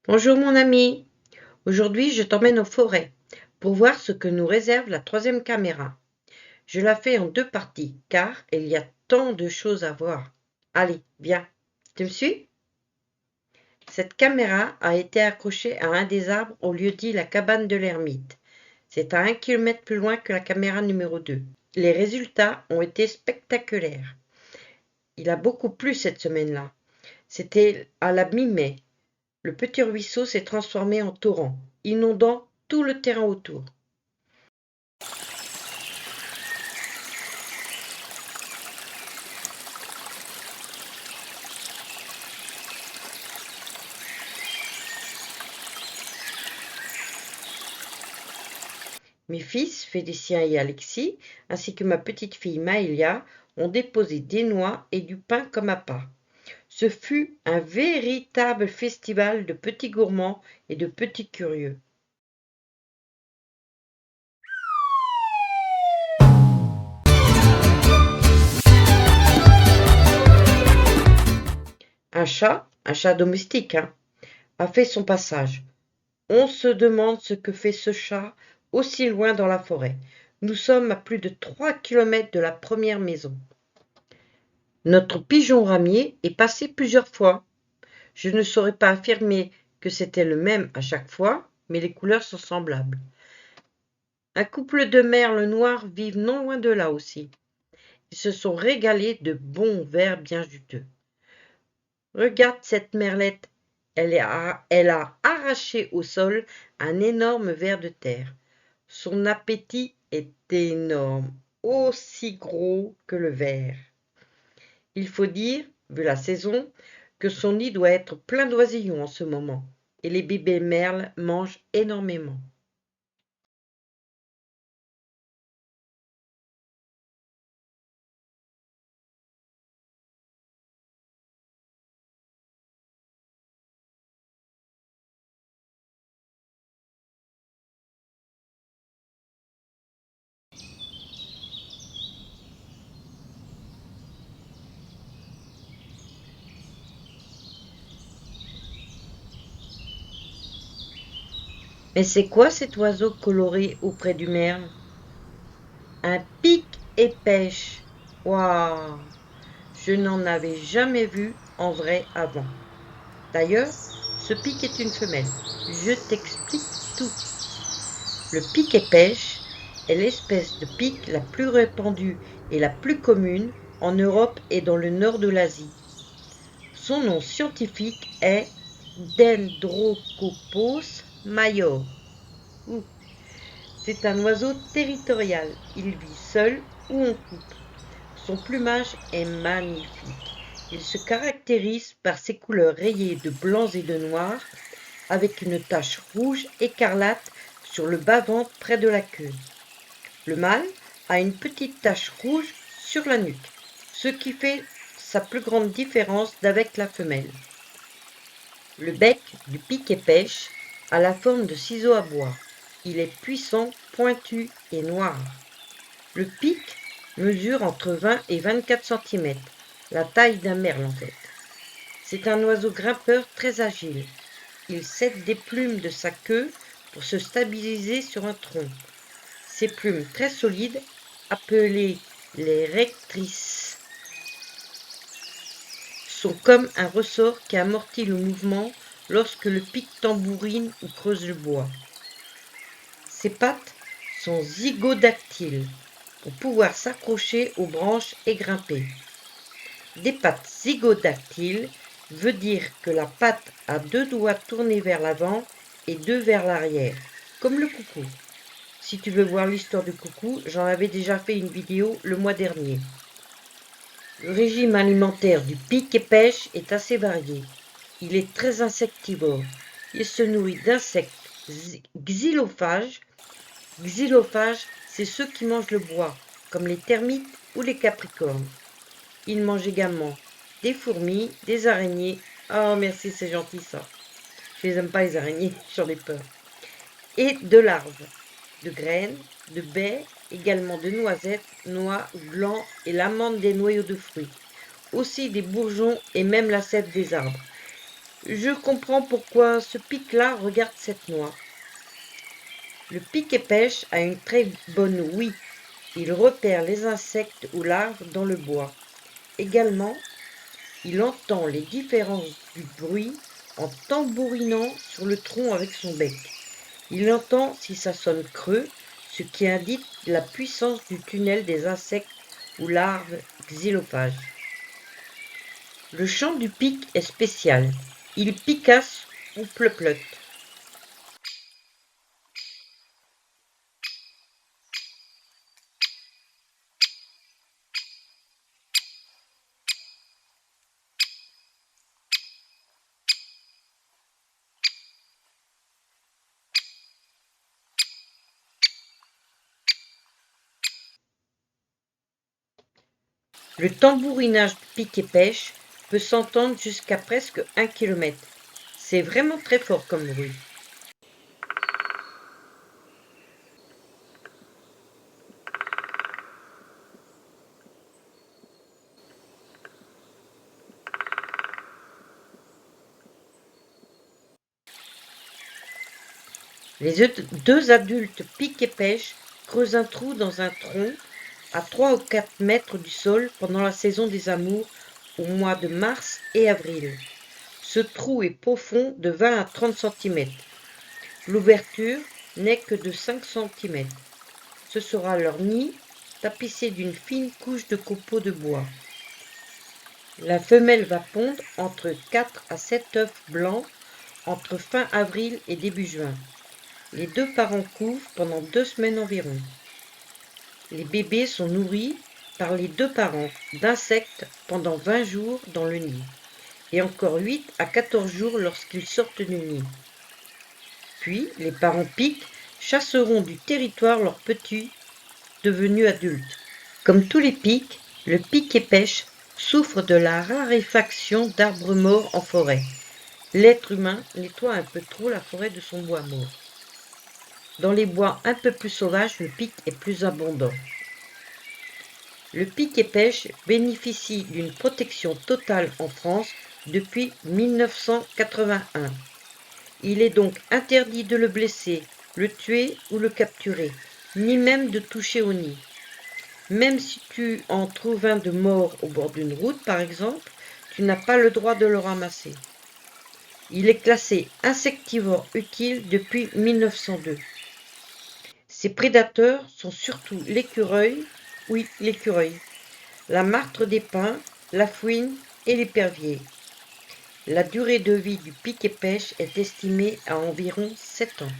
Bonjour mon ami, aujourd'hui je t'emmène aux forêts pour voir ce que nous réserve la troisième caméra. Je la fais en deux parties car il y a tant de choses à voir. Allez, viens, tu me suis? Cette caméra a été accrochée à un des arbres au lieu-dit la cabane de l'ermite. C'est à 1 kilomètre plus loin que la caméra numéro 2. Les résultats ont été spectaculaires. Il a beaucoup plu cette semaine-là. C'était à la mi-mai. Le petit ruisseau s'est transformé en torrent, inondant tout le terrain autour. Mes fils, Félicien et Alexis, ainsi que ma petite-fille Maëlia, ont déposé des noix et du pain comme appât. Ce fut un véritable festival de petits gourmands et de petits curieux. Un chat domestique, a fait son passage. On se demande ce que fait ce chat aussi loin dans la forêt. Nous sommes à plus de 3 kilomètres de la première maison. Notre pigeon ramier est passé plusieurs fois. Je ne saurais pas affirmer que c'était le même à chaque fois, mais les couleurs sont semblables. Un couple de merles noirs vivent non loin de là aussi. Ils se sont régalés de bons vers bien juteux. Regarde cette merlette, elle a arraché au sol un énorme ver de terre. Son appétit est énorme, aussi gros que le ver. Il faut dire, vu la saison, que son nid doit être plein d'oisillons en ce moment, et les bébés merles mangent énormément. Mais c'est quoi cet oiseau coloré auprès du merle? Un pic-et-pêche. Waouh! Je n'en avais jamais vu en vrai avant. D'ailleurs, ce pic est une femelle. Je t'explique tout. Le pic-et-pêche est l'espèce de pic la plus répandue et la plus commune en Europe et dans le nord de l'Asie. Son nom scientifique est Dendrocopos major. C'est un oiseau territorial. Il vit seul ou en couple. Son plumage est magnifique. Il se caractérise par ses couleurs rayées de blancs et de noirs, avec une tache rouge écarlate sur le bas-ventre près de la queue. Le mâle a une petite tache rouge sur la nuque, ce qui fait sa plus grande différence d'avec la femelle. Le bec du pic-et-pêche a la forme de ciseaux à bois. Il est puissant, pointu et noir. Le pic mesure entre 20 et 24 cm, la taille d'un merle en fait. C'est un oiseau grimpeur très agile. Il cède des plumes de sa queue pour se stabiliser sur un tronc. Ces plumes très solides, appelées les rectrices, sont comme un ressort qui amortit le mouvement lorsque le pic tambourine ou creuse le bois. Ses pattes sont zygodactyles pour pouvoir s'accrocher aux branches et grimper. Des pattes zygodactyles veut dire que la patte a deux doigts tournés vers l'avant et deux vers l'arrière, comme le coucou. Si tu veux voir l'histoire du coucou, j'en avais déjà fait une vidéo le mois dernier. Le régime alimentaire du pic-et-pêche est assez varié. Il est très insectivore. Il se nourrit d'insectes xylophages. Xylophages, c'est ceux qui mangent le bois, comme les termites ou les capricornes. Il mange également des fourmis, des araignées. Oh merci, c'est gentil ça. Je les aime pas les araignées, j'en ai peur. Et de larves, de graines, de baies, également de noisettes, noix, glands et l'amande des noyaux de fruits. Aussi des bourgeons et même la sève des arbres. Je comprends pourquoi ce pic-là regarde cette noix. Le pic-et-pêche a une très bonne ouïe. Il repère les insectes ou larves dans le bois. Également, il entend les différences du bruit en tambourinant sur le tronc avec son bec. Il entend si ça sonne creux, ce qui indique la puissance du tunnel des insectes ou larves xylophages. Le chant du pic est spécial. Il picasse ou pleupleute. Le tambourinage du pic-et-pêche peut s'entendre jusqu'à presque 1 km. C'est vraiment très fort comme bruit. Les deux adultes pic-et-pêche creusent un trou dans un tronc à 3 ou 4 mètres du sol pendant la saison des amours au mois de mars et avril. Ce trou est profond de 20 à 30 cm. L'ouverture n'est que de 5 cm. Ce sera leur nid, tapissé d'une fine couche de copeaux de bois. La femelle va pondre entre 4 à 7 œufs blancs entre fin avril et début juin. Les deux parents couvent pendant 2 semaines environ. Les bébés sont nourris par les deux parents d'insectes pendant 20 jours dans le nid et encore 8 à 14 jours lorsqu'ils sortent du nid. Puis, les parents pics chasseront du territoire leurs petits devenus adultes. Comme tous les pics, le pic-et-pêche souffre de la raréfaction d'arbres morts en forêt. L'être humain nettoie un peu trop la forêt de son bois mort. Dans les bois un peu plus sauvages, le pic est plus abondant. Le pic-et-pêche bénéficie d'une protection totale en France depuis 1981. Il est donc interdit de le blesser, le tuer ou le capturer, ni même de toucher au nid. Même si tu en trouves un de mort au bord d'une route, par exemple, tu n'as pas le droit de le ramasser. Il est classé insectivore utile depuis 1902. Ses prédateurs sont surtout l'écureuil, la martre des pins, la fouine et l'épervier. La durée de vie du pic-et-pêche est estimée à environ 7 ans.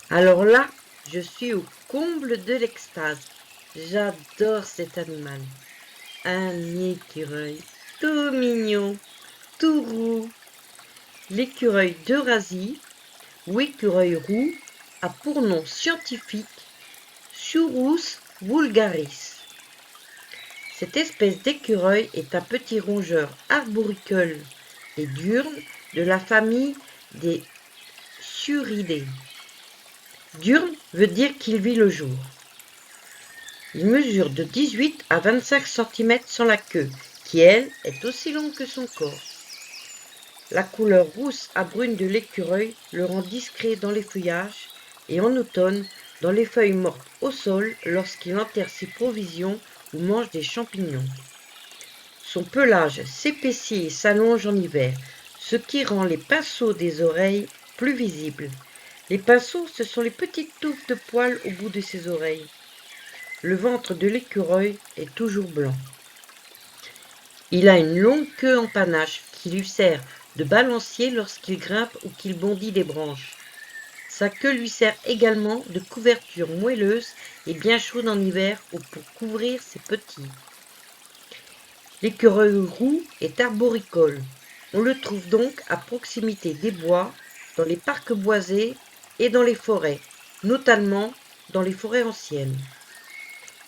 Alors là, je suis au comble de l'extase. J'adore cet animal. Un écureuil tout mignon, tout roux. L'écureuil d'Eurasie, ou écureuil roux, a pour nom scientifique Sciurus vulgaris. Cette espèce d'écureuil est un petit rongeur arboricole et diurne de la famille des Sciuridés. Diurne veut dire qu'il vit le jour. Il mesure de 18 à 25 cm sans la queue, qui elle est aussi longue que son corps. La couleur rousse à brune de l'écureuil le rend discret dans les feuillages et en automne dans les feuilles mortes au sol lorsqu'il enterre ses provisions ou mange des champignons. Son pelage s'épaissit et s'allonge en hiver, ce qui rend les pinceaux des oreilles plus visibles. Les pinceaux, ce sont les petites touffes de poils au bout de ses oreilles. Le ventre de l'écureuil est toujours blanc. Il a une longue queue en panache qui lui sert de balancier lorsqu'il grimpe ou qu'il bondit des branches. Sa queue lui sert également de couverture moelleuse et bien chaude en hiver ou pour couvrir ses petits. L'écureuil roux est arboricole. On le trouve donc à proximité des bois, dans les parcs boisés et dans les forêts, notamment dans les forêts anciennes.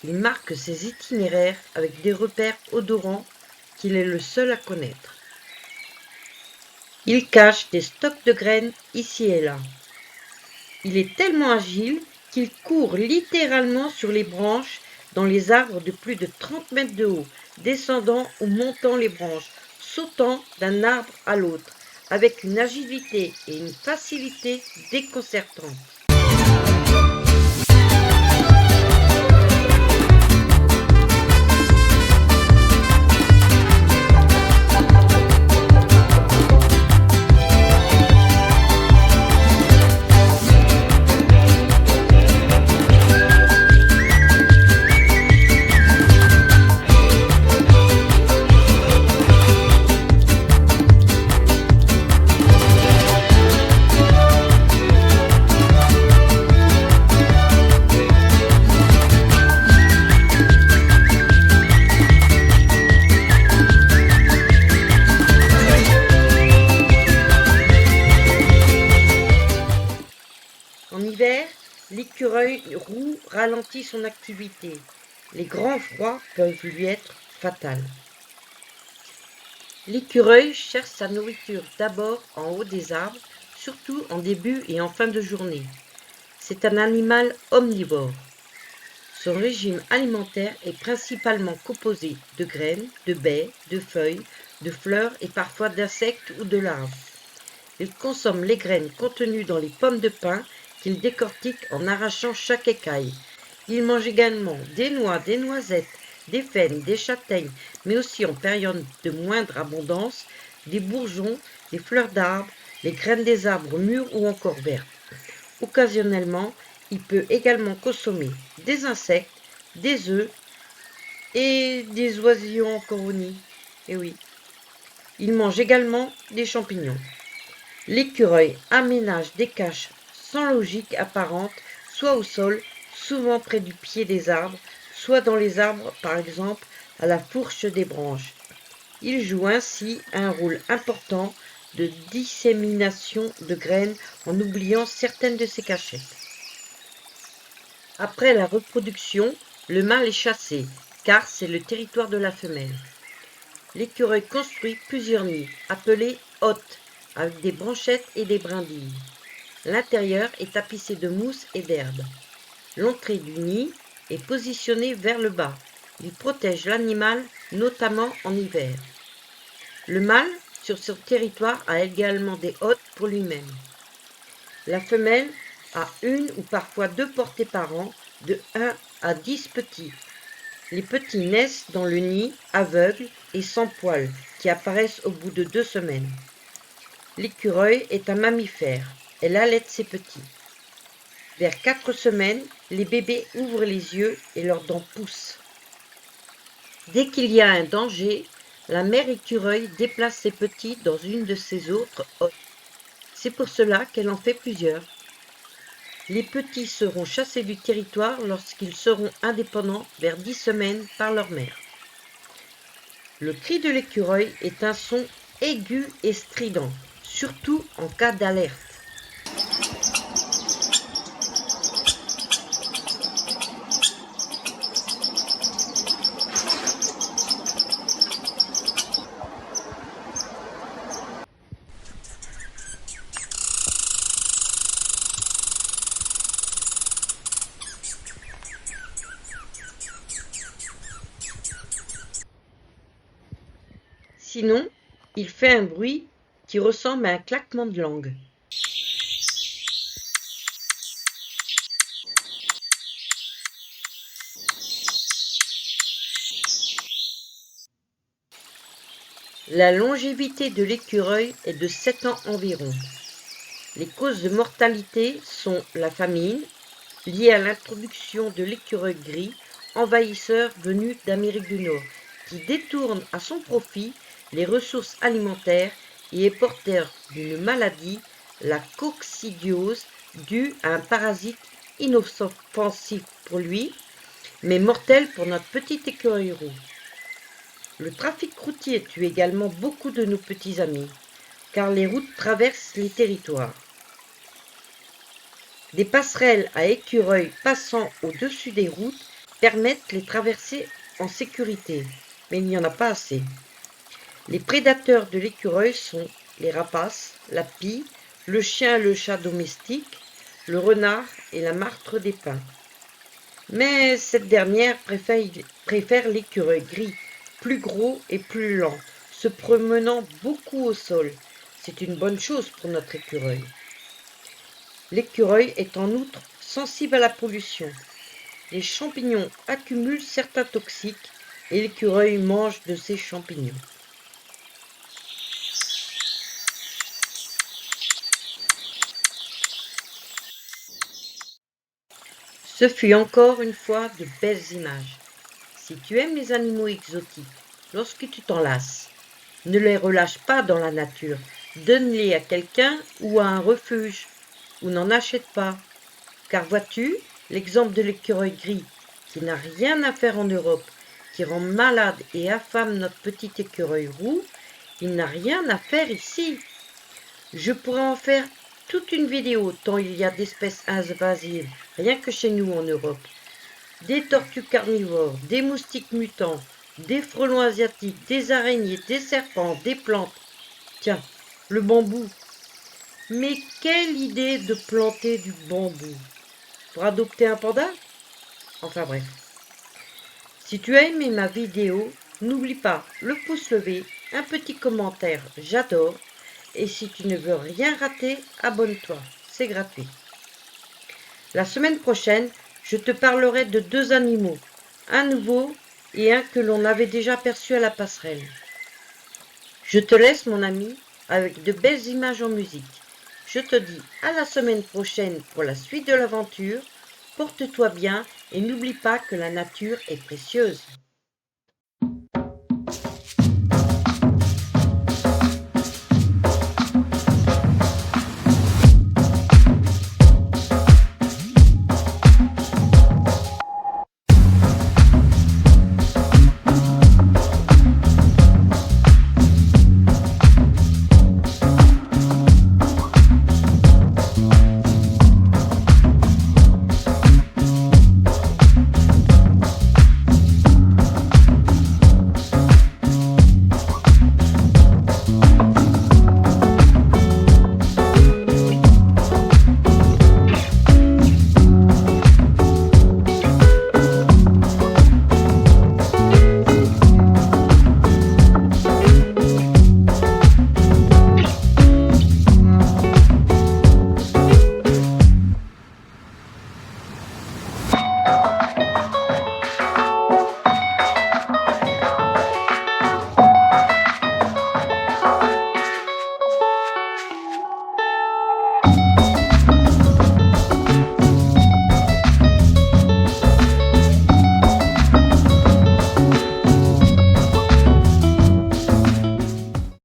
Il marque ses itinéraires avec des repères odorants qu'il est le seul à connaître. Il cache des stocks de graines ici et là. Il est tellement agile qu'il court littéralement sur les branches dans les arbres de plus de 30 mètres de haut, descendant ou montant les branches, sautant d'un arbre à l'autre, avec une agilité et une facilité déconcertantes. En hiver, l'écureuil roux ralentit son activité. Les grands froids peuvent lui être fatals. L'écureuil cherche sa nourriture d'abord en haut des arbres, surtout en début et en fin de journée. C'est un animal omnivore. Son régime alimentaire est principalement composé de graines, de baies, de feuilles, de fleurs et parfois d'insectes ou de larves. Il consomme les graines contenues dans les pommes de pin qu'il décortique en arrachant chaque écaille. Il mange également des noix, des noisettes, des faînes, des châtaignes, mais aussi en période de moindre abondance, des bourgeons, des fleurs d'arbres, les graines des arbres mûrs ou encore vertes. Occasionnellement, il peut également consommer des insectes, des œufs et des oisillons en colonie. Et oui, il mange également des champignons. L'écureuil aménage des caches sans logique apparente, soit au sol, souvent près du pied des arbres, soit dans les arbres, par exemple, à la fourche des branches. Il joue ainsi un rôle important de dissémination de graines en oubliant certaines de ses cachettes. Après la reproduction, le mâle est chassé, car c'est le territoire de la femelle. L'écureuil construit plusieurs nids, appelés hôtes, avec des branchettes et des brindilles. L'intérieur est tapissé de mousse et d'herbe. L'entrée du nid est positionnée vers le bas. Il protège l'animal, notamment en hiver. Le mâle, sur son territoire, a également des hôtes pour lui-même. La femelle a une ou parfois deux portées par an, de 1 à 10 petits. Les petits naissent dans le nid, aveugles et sans poils, qui apparaissent au bout de 2 semaines. L'écureuil est un mammifère. Elle allaite ses petits. Vers 4 semaines, les bébés ouvrent les yeux et leurs dents poussent. Dès qu'il y a un danger, la mère écureuil déplace ses petits dans une de ses autres hôtes. C'est pour cela qu'elle en fait plusieurs. Les petits seront chassés du territoire lorsqu'ils seront indépendants vers 10 semaines par leur mère. Le cri de l'écureuil est un son aigu et strident, surtout en cas d'alerte. Sinon, il fait un bruit qui ressemble à un claquement de langue. La longévité de l'écureuil est de 7 ans environ. Les causes de mortalité sont la famine, liée à l'introduction de l'écureuil gris, envahisseur venu d'Amérique du Nord, qui détourne à son profit les ressources alimentaires et est porteur d'une maladie, la coccidiose, due à un parasite inoffensif pour lui, mais mortel pour notre petit écureuil roux. Le trafic routier tue également beaucoup de nos petits amis, car les routes traversent les territoires. Des passerelles à écureuils passant au-dessus des routes permettent les traversées en sécurité, mais il n'y en a pas assez. Les prédateurs de l'écureuil sont les rapaces, la pie, le chien et le chat domestique, le renard et la martre des pins. Mais cette dernière préfère l'écureuil gris, plus gros et plus lent, se promenant beaucoup au sol. C'est une bonne chose pour notre écureuil. L'écureuil est en outre sensible à la pollution. Les champignons accumulent certains toxiques et l'écureuil mange de ces champignons. Ce fut encore une fois de belles images. Si tu aimes les animaux exotiques, lorsque tu t'en lasses, ne les relâche pas dans la nature. Donne-les à quelqu'un ou à un refuge, ou n'en achète pas. Car vois-tu, l'exemple de l'écureuil gris, qui n'a rien à faire en Europe, qui rend malade et affame notre petit écureuil roux, il n'a rien à faire ici. Je pourrais en faire toute une vidéo tant il y a d'espèces invasives, rien que chez nous en Europe. Des tortues carnivores, des moustiques mutants, des frelons asiatiques, des araignées, des serpents, des plantes. Tiens, le bambou. Mais quelle idée de planter du bambou pour adopter un panda? Enfin bref. Si tu as aimé ma vidéo, n'oublie pas le pouce levé, un petit commentaire, j'adore. Et si tu ne veux rien rater, abonne-toi, c'est gratuit. La semaine prochaine, je te parlerai de 2 animaux, un nouveau et un que l'on avait déjà aperçu à la passerelle. Je te laisse mon ami avec de belles images en musique. Je te dis à la semaine prochaine pour la suite de l'aventure. Porte-toi bien et n'oublie pas que la nature est précieuse.